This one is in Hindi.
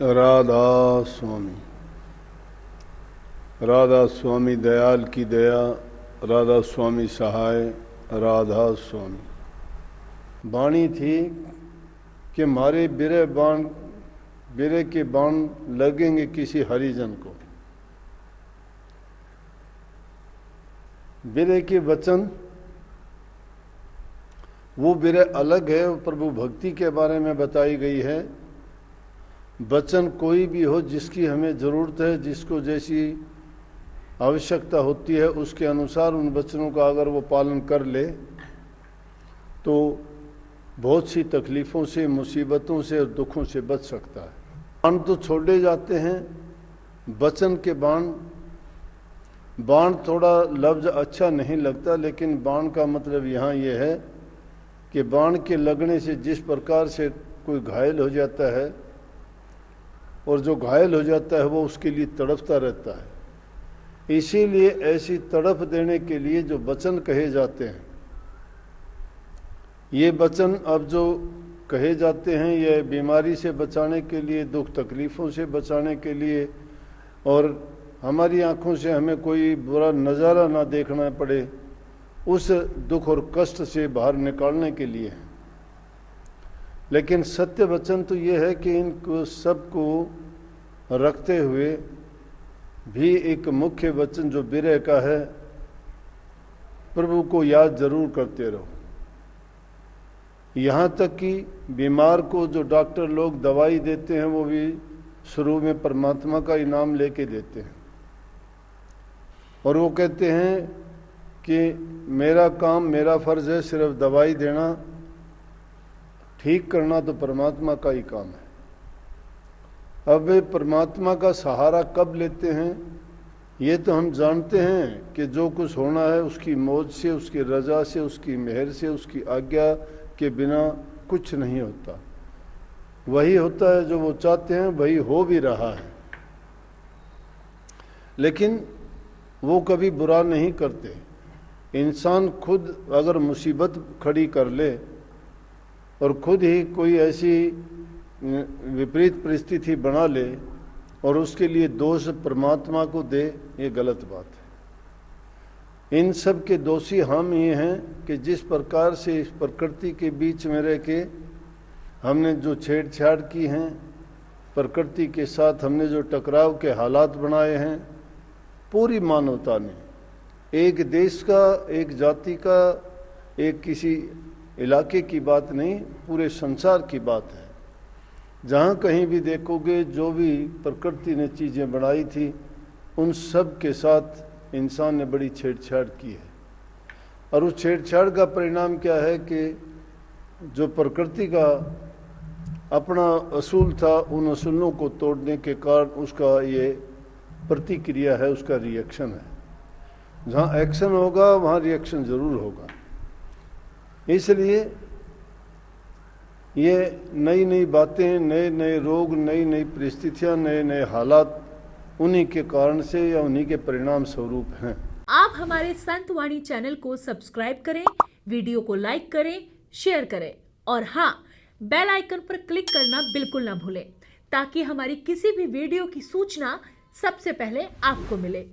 राधा स्वामी। राधा स्वामी दयाल की दया, राधा स्वामी सहाय, राधा स्वामी। वाणी थी कि मारे बिरे के बाण लगेंगे किसी हरिजन को। बिरे के वचन, वो बिरे अलग है, प्रभु भक्ति के बारे में बताई गई है। वचन कोई भी हो जिसकी हमें ज़रूरत है, जिसको जैसी आवश्यकता होती है, उसके अनुसार उन वचनों का अगर वो पालन कर ले तो बहुत सी तकलीफ़ों से, मुसीबतों से और दुखों से बच सकता है। बाण तो छोड़े जाते हैं, वचन के बाण थोड़ा लफ्ज़ अच्छा नहीं लगता, लेकिन बाण का मतलब यहाँ ये है कि बाण के लगने से जिस प्रकार से कोई घायल हो जाता है, और जो घायल हो जाता है वो उसके लिए तड़पता रहता है। इसीलिए ऐसी तड़प देने के लिए जो वचन कहे जाते हैं, ये वचन अब जो कहे जाते हैं, ये बीमारी से बचाने के लिए, दुख तकलीफ़ों से बचाने के लिए, और हमारी आँखों से हमें कोई बुरा नज़ारा ना देखना पड़े, उस दुख और कष्ट से बाहर निकालने के लिए है। लेकिन सत्य वचन तो ये है कि इनको सबको रखते हुए भी एक मुख्य वचन जो विरह का है, प्रभु को याद जरूर करते रहो। यहाँ तक कि बीमार को जो डॉक्टर लोग दवाई देते हैं, वो भी शुरू में परमात्मा का इनाम लेके देते हैं, और वो कहते हैं कि मेरा काम, मेरा फर्ज है सिर्फ दवाई देना, ठीक करना तो परमात्मा का ही काम है। अब वे परमात्मा का सहारा कब लेते हैं, ये तो हम जानते हैं कि जो कुछ होना है उसकी मौज से, उसकी रजा से, उसकी मेहर से, उसकी आज्ञा के बिना कुछ नहीं होता। वही होता है जो वो चाहते हैं, वही हो भी रहा है। लेकिन वो कभी बुरा नहीं करते। इंसान खुद अगर मुसीबत खड़ी कर ले और खुद ही कोई ऐसी विपरीत परिस्थिति बना ले और उसके लिए दोष परमात्मा को दे, ये गलत बात है। इन सब के दोषी हम ये हैं कि जिस प्रकार से इस प्रकृति के बीच में रह के हमने जो छेड़छाड़ की हैं, प्रकृति के साथ हमने जो टकराव के हालात बनाए हैं, पूरी मानवता ने, एक देश का, एक जाति का, एक किसी इलाके की बात नहीं, पूरे संसार की बात है। जहाँ कहीं भी देखोगे जो भी प्रकृति ने चीज़ें बनाई थी, उन सब के साथ इंसान ने बड़ी छेड़छाड़ की है। और उस छेड़छाड़ का परिणाम क्या है कि जो प्रकृति का अपना असूल था, उन असूलों को तोड़ने के कारण उसका ये प्रतिक्रिया है, उसका रिएक्शन है। जहाँ एक्शन होगा वहाँ रिएक्शन ज़रूर होगा। इसलिए ये नई नई बातें, नए नए रोग, नई नई परिस्थितियां, नए नए हालात उन्हीं के कारण से या उन्हीं के परिणाम स्वरूप हैं। आप हमारे संत वाणी चैनल को सब्सक्राइब करें, वीडियो को लाइक करें, शेयर करें, और हाँ, बेल आइकन पर क्लिक करना बिल्कुल ना भूलें, ताकि हमारी किसी भी वीडियो की सूचना सबसे पहले आपको मिले।